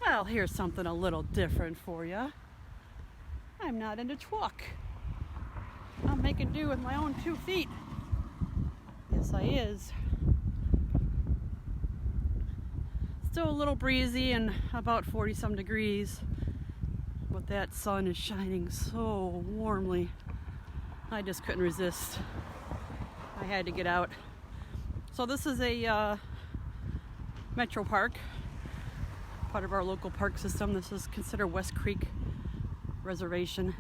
Well, here's something a little different for you. I'm not in a truck. I'm making do with my own 2 feet. Yes, I is. Still a little breezy and about 40 some degrees, but that sun is shining so warmly. I just couldn't resist. I had to get out. So this is a metro park, part of our local park system. This is considered West Creek Reservation.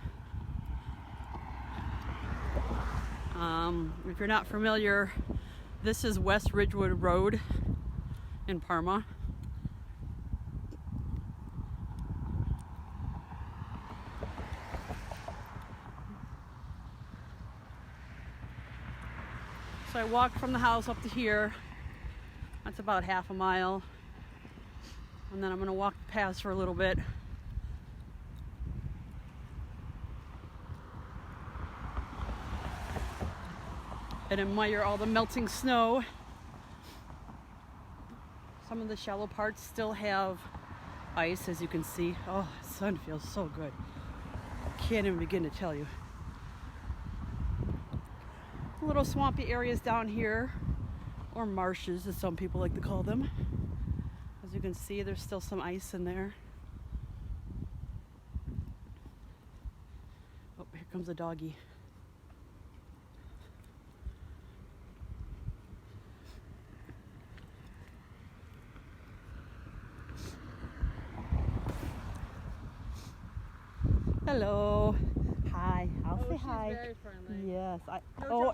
If you're not familiar, this is West Ridgewood Road in Parma. So I walked from the house up to here. That's about half a mile. And then I'm going to walk past for a little bit. And admire all the melting snow. Some of the shallow parts still have ice, as you can see. Oh, the sun feels so good. Can't even begin to tell you. Little swampy areas down here, or marshes as some people like to call them. As you can see, there's still some ice in there. Oh, here comes a doggy. Hello. Hi. I'll say hi. She's very friendly. Yes.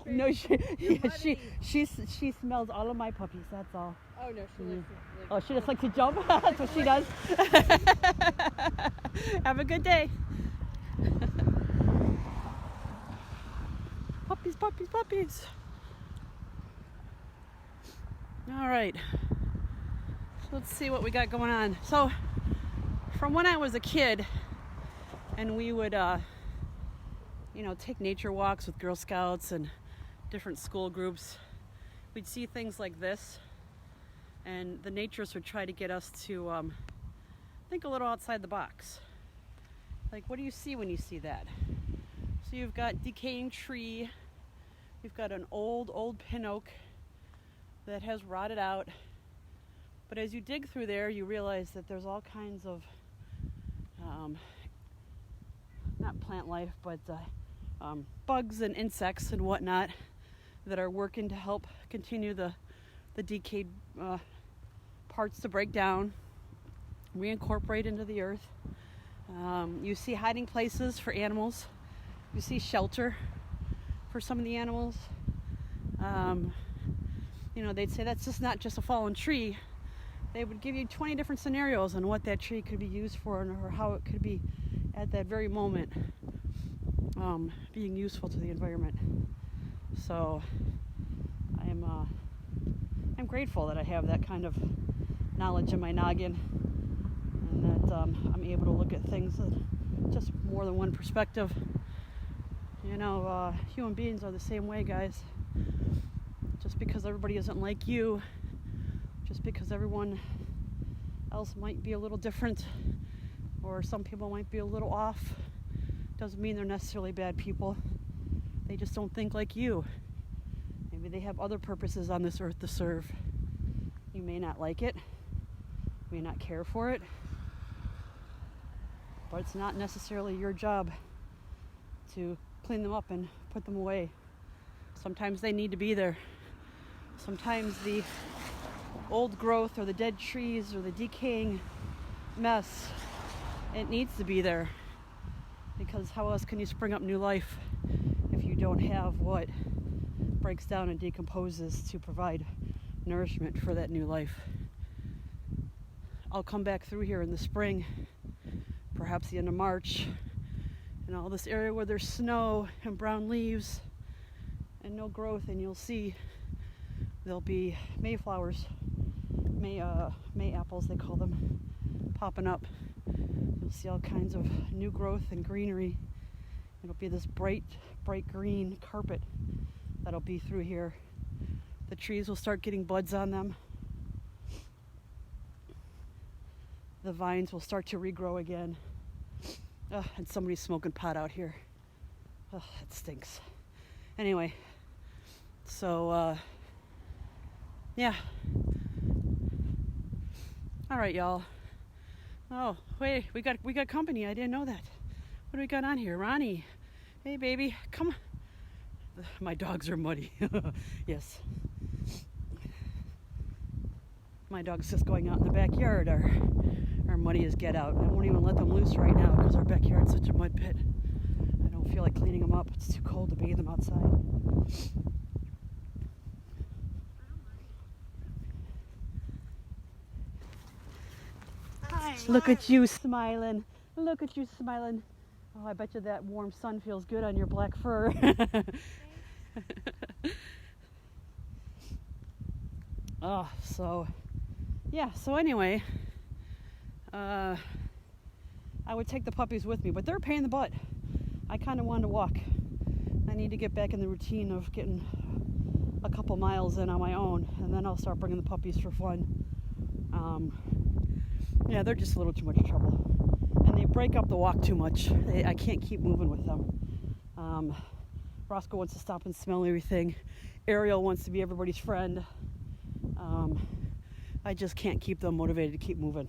No, She smells all of my puppies. That's all. Oh no, she likes to. Oh, she just likes to jump. That's what she does. Have a good day. Puppies, puppies, puppies. All right. Let's see what we got going on. So, from when I was a kid, and we would, take nature walks with Girl Scouts and different school groups, we'd see things like this, and the naturists would try to get us to think a little outside the box. Like, what do you see when you see that? So you've got decaying tree, you've got an old pin oak that has rotted out, but as you dig through there, you realize that there's all kinds of not plant life, but bugs and insects and whatnot that are working to help continue the decayed parts to break down, reincorporate into the earth. You see hiding places for animals. You see shelter for some of the animals. They'd say that's just not just a fallen tree. They would give you 20 different scenarios on what that tree could be used for or how it could be at that very moment being useful to the environment. So I'm grateful that I have that kind of knowledge in my noggin, and that I'm able to look at things at just more than one perspective. Human beings are the same way, guys. Just because everybody isn't like you, just because everyone else might be a little different, or some people might be a little off, doesn't mean they're necessarily bad people. They just don't think like you. Maybe they have other purposes on this earth to serve. You may not like it, may not care for it, but it's not necessarily your job to clean them up and put them away. Sometimes they need to be there. Sometimes the old growth or the dead trees or the decaying mess, it needs to be there, because how else can you spring up new life if you don't have what breaks down and decomposes to provide nourishment for that new life? I'll come back through here in the spring, perhaps the end of March, and all this area where there's snow and brown leaves and no growth, and you'll see there'll be mayflowers, May apples they call them, popping up. You'll see all kinds of new growth and greenery. It'll be this bright green carpet that'll be through here. The trees will start getting buds on them. the vines will start to regrow again. And somebody's smoking pot out here. It stinks. Anyway, so yeah. All right, y'all. Oh, wait, we got company. I didn't know that. What do we got on here? Ronnie. Hey, baby, come on. My dogs are muddy. Yes. My dog's just going out in the backyard. Our muddy as get out. I won't even let them loose right now because our backyard's such a mud pit. I don't feel like cleaning them up. It's too cold to bathe them outside. Hi. Look at you smiling. Look at you smiling. Oh, I bet you that warm sun feels good on your black fur. Oh, so yeah, so anyway, I would take the puppies with me, but they're a pain in the butt. I kind of wanted to walk. I need to get back in the routine of getting a couple miles in on my own, and then I'll start bringing the puppies for fun. Yeah, they're just a little too much trouble. And they break up the walk too much. I can't keep moving with them. Roscoe wants to stop and smell everything. Ariel wants to be everybody's friend. I just can't keep them motivated to keep moving.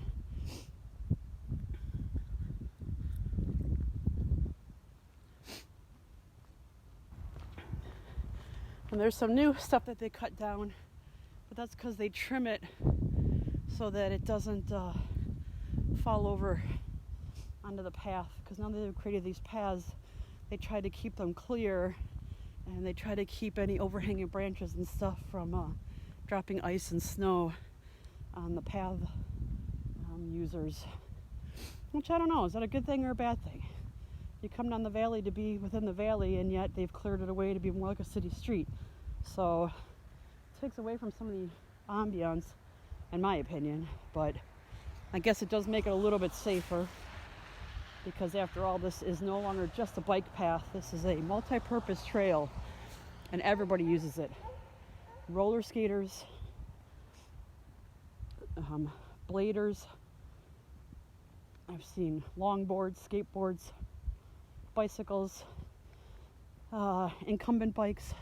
And there's some new stuff that they cut down, but that's because they trim it so that it doesn't fall over onto the path. Because now that they've created these paths, they try to keep them clear, and they try to keep any overhanging branches and stuff from dropping ice and snow on the path users. Which I don't know, is that a good thing or a bad thing? You come down the valley to be within the valley, and yet they've cleared it away to be more like a city street. So it takes away from some of the ambiance, in my opinion, but I guess it does make it a little bit safer, because after all, this is no longer just a bike path. This is a multi-purpose trail, and everybody uses it. Roller skaters, bladers, I've seen longboards, skateboards, bicycles, incumbent bikes.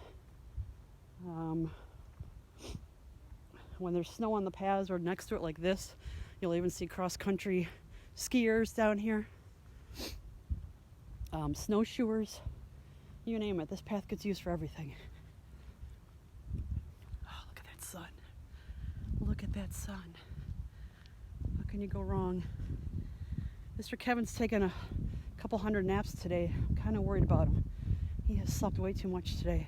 When there's snow on the paths or next to it like this, you'll even see cross-country skiers down here. Snowshoers, you name it. This path gets used for everything. Oh, look at that sun. Look at that sun. How can you go wrong? Mr. Kevin's taken a couple hundred naps today. I'm kind of worried about him. He has slept way too much today.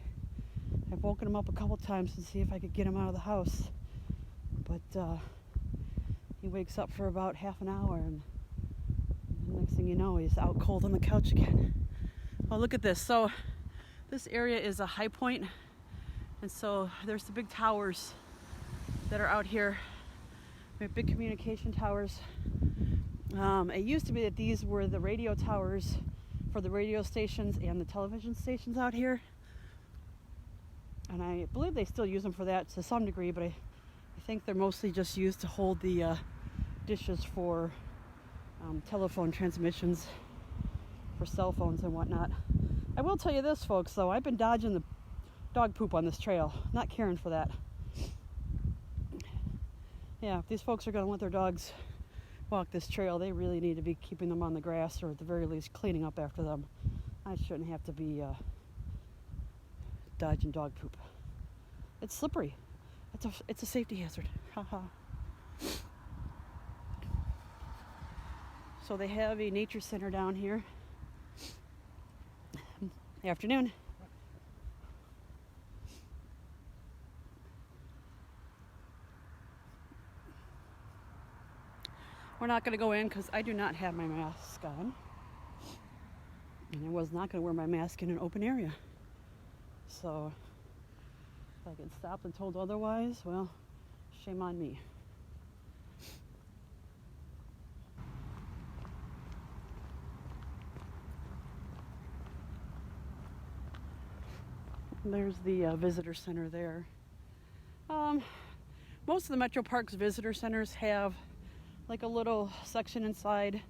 I've woken him up a couple times to see if I could get him out of the house. But he wakes up for about half an hour, and the next thing you know, he's out cold on the couch again. Well, look at this. So this area is a high point, and so there's the big towers that are out here. We have big communication towers. It used to be that these were the radio towers for the radio stations and the television stations out here. And I believe they still use them for that to some degree, but I think they're mostly just used to hold the dishes for telephone transmissions for cell phones and whatnot. I will tell you this, folks, though. I've been dodging the dog poop on this trail. Not caring for that. Yeah, if these folks are going to let their dogs walk this trail, they really need to be keeping them on the grass, or at the very least cleaning up after them. I shouldn't have to be dodging dog poop. It's slippery. It's a safety hazard. Haha. So they have a nature center down here. Afternoon. We're not going to go in because I do not have my mask on. And I was not going to wear my mask in an open area. So if I get stopped and told otherwise, well, shame on me. There's the visitor center there. Most of the Metro Parks visitor centers have like a little section inside,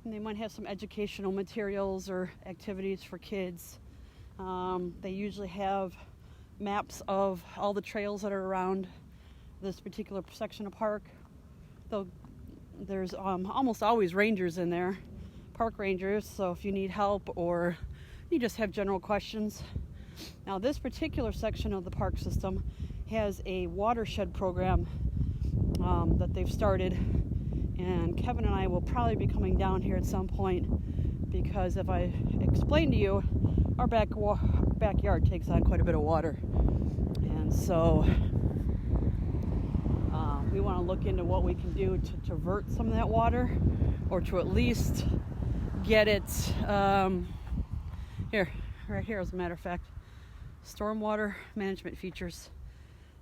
and they might have some educational materials or activities for kids. They usually have maps of all the trails that are around this particular section of park. Though there's almost always rangers in there, park rangers, so if you need help or you just have general questions. Now this particular section of the park system has a watershed program that they've started, and Kevin and I will probably be coming down here at some point, because if I explain to you, our backyard takes on quite a bit of water, and so we want to look into what we can do to divert some of that water, or to at least get it right here, as a matter of fact, stormwater management features.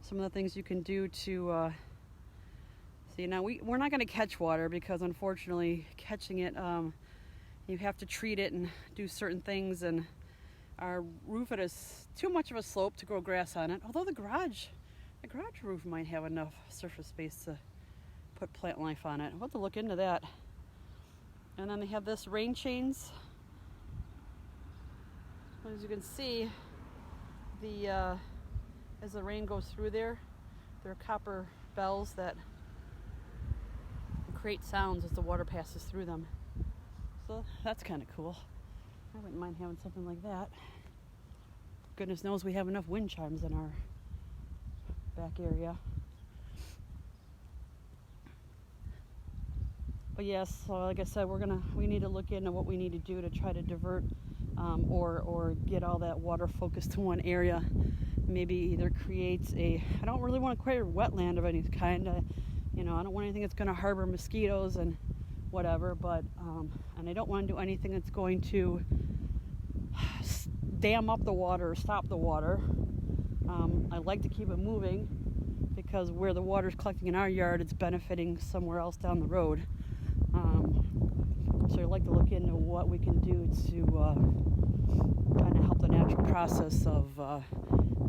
Some of the things you can do to see. Now we're not going to catch water, because unfortunately catching it, you have to treat it and do certain things, and our roof is too much of a slope to grow grass on it, although the garage roof might have enough surface space to put plant life on it. We'll have to look into that. And then they have this rain chains. As you can see, as the rain goes through there are copper bells that create sounds as the water passes through them. So that's kind of cool. I wouldn't mind having something like that. Goodness knows we have enough wind chimes in our back area. But yes, so like I said, we need to look into what we need to do to try to divert or get all that water focused to one area. Maybe either creates I don't really want to create a wetland of any kind. I don't want anything that's going to harbor mosquitoes and whatever, but and I don't want to do anything that's going to dam up the water or stop the water. I like to keep it moving, because where the water is collecting in our yard, it's benefiting somewhere else down the road. So I'd like to look into what we can do to kind of help the natural process of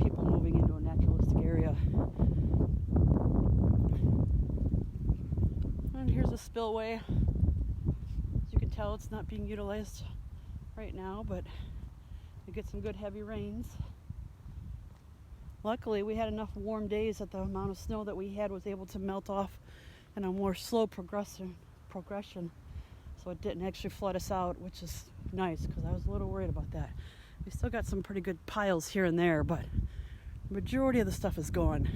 people moving into a naturalistic area. And here's a spillway. As you can tell, it's not being utilized right now, but we get some good heavy rains. Luckily, we had enough warm days that the amount of snow that we had was able to melt off in a more slow progression. So it didn't actually flood us out, which is nice, because I was a little worried about that. We still got some pretty good piles here and there, but the majority of the stuff is gone.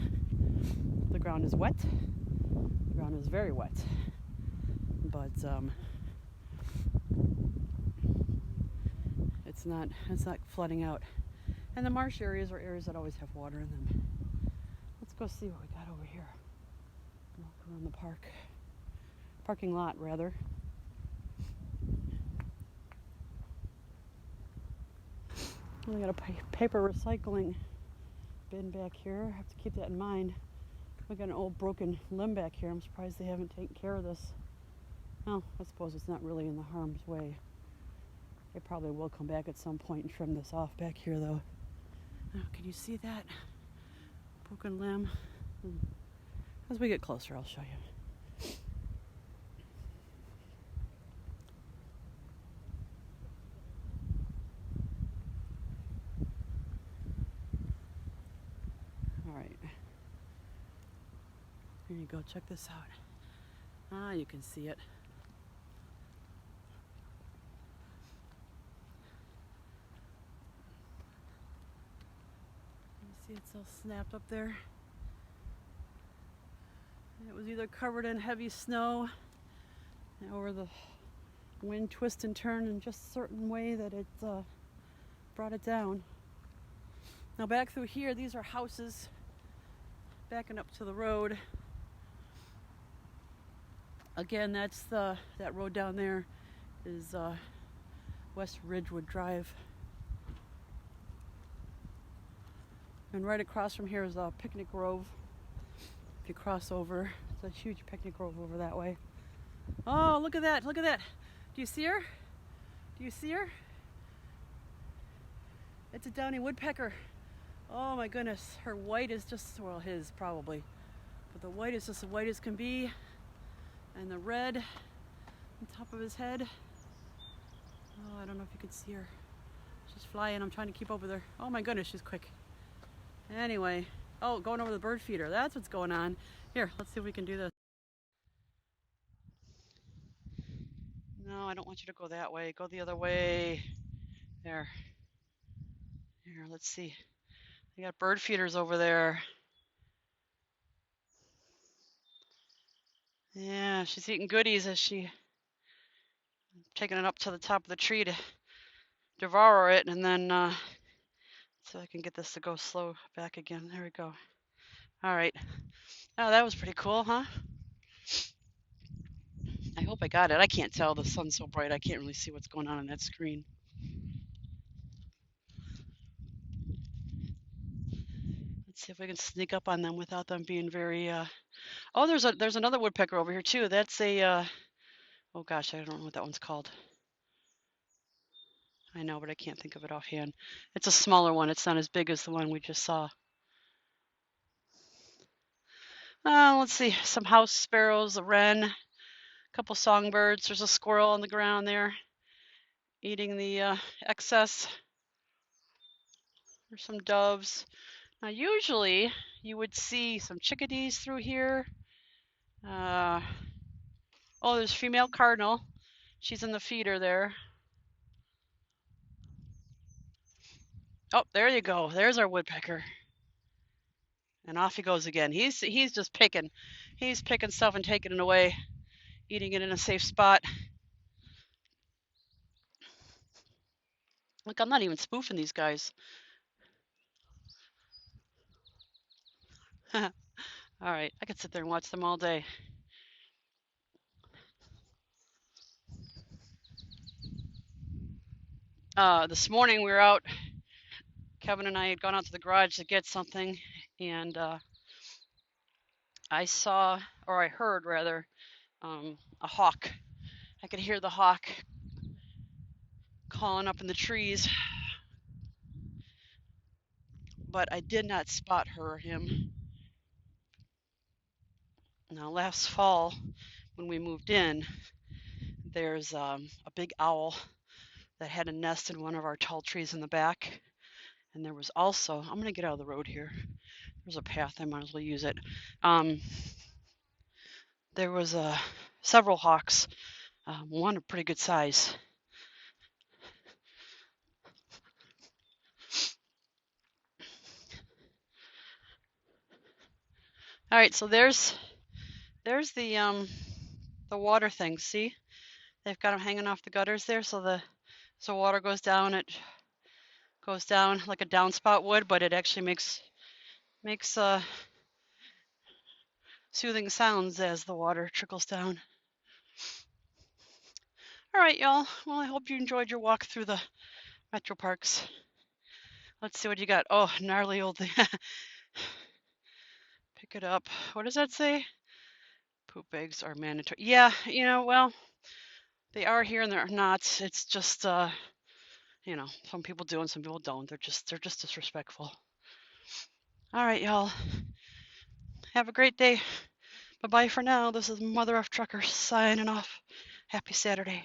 The ground is wet. The ground is very wet. But it's not flooding out. And the marsh areas are areas that always have water in them. Let's go see what we got over here. Walk around the parking lot rather. We got a paper recycling bin back here. I have to keep that in mind. We got an old broken limb back here. I'm surprised they haven't taken care of this. Well, I suppose it's not really in the harm's way. They probably will come back at some point and trim this off back here, though. Oh, can you see that? Broken limb. As we get closer, I'll show you. All right. Here you go. Check this out. Ah, you can see it. See, it's all snapped up there. It was either covered in heavy snow, or the wind twist and turn in just a certain way that it brought it down. Now back through here, these are houses backing up to the road. Again, that's that road down there is West Ridgewood Drive. And right across from here is a picnic grove. If you cross over, it's a huge picnic grove over that way. Oh, look at that, look at that. Do you see her? Do you see her? It's a Downy Woodpecker. Oh my goodness, her white is just, well, his probably, but the white is just as white as can be. And the red on top of his head. Oh, I don't know if you can see her. She's flying. I'm trying to keep up with her. Oh my goodness, she's quick. Anyway, oh, going over the bird feeder. That's what's going on. Here, let's see if we can do this. No, I don't want you to go that way. Go the other way. There. Here, let's see. They got bird feeders over there. Yeah, she's eating goodies as she taking it up to the top of the tree to devour it, and then so I can get this to go slow back again. There we go. All right. Oh, that was pretty cool, huh? I hope I got it. I can't tell. The sun's so bright. I can't really see what's going on that screen. Let's see if we can sneak up on them without them being very. Oh, there's another woodpecker over here too. That's a. Oh gosh, I don't know what that one's called. I know, but I can't think of it offhand. It's a smaller one. It's not as big as the one we just saw. Let's see. Some house sparrows, a wren, a couple songbirds. There's a squirrel on the ground there eating the excess. There's some doves. Now, usually you would see some chickadees through here. Oh, there's female cardinal. She's in the feeder there. Oh, there you go. There's our woodpecker. And off he goes again. He's just picking. He's picking stuff and taking it away, eating it in a safe spot. Look, I'm not even spoofing these guys. All right, I could sit there and watch them all day. This morning we were out. Kevin and I had gone out to the garage to get something, and I saw, or I heard rather, a hawk. I could hear the hawk calling up in the trees, but I did not spot her or him. Now, last fall, when we moved in, there's a big owl that had a nest in one of our tall trees in the back. And there was also, I'm going to get out of the road here. There's a path, I might as well use it. There was several hawks, one a pretty good size. All right, so there's the water thing. See, they've got them hanging off the gutters there, so water goes down. It goes down like a downspout would, but it actually makes soothing sounds as the water trickles down. All right, y'all. Well, I hope you enjoyed your walk through the metro parks. Let's see what you got. Oh, gnarly old thing. Pick it up. What does that say? Poop eggs are mandatory. Yeah, well, they are here and they're not. It's just, some people do and some people don't. They're just disrespectful. All right, y'all. Have a great day. Bye-bye for now. This is Mother F Trucker signing off. Happy Saturday.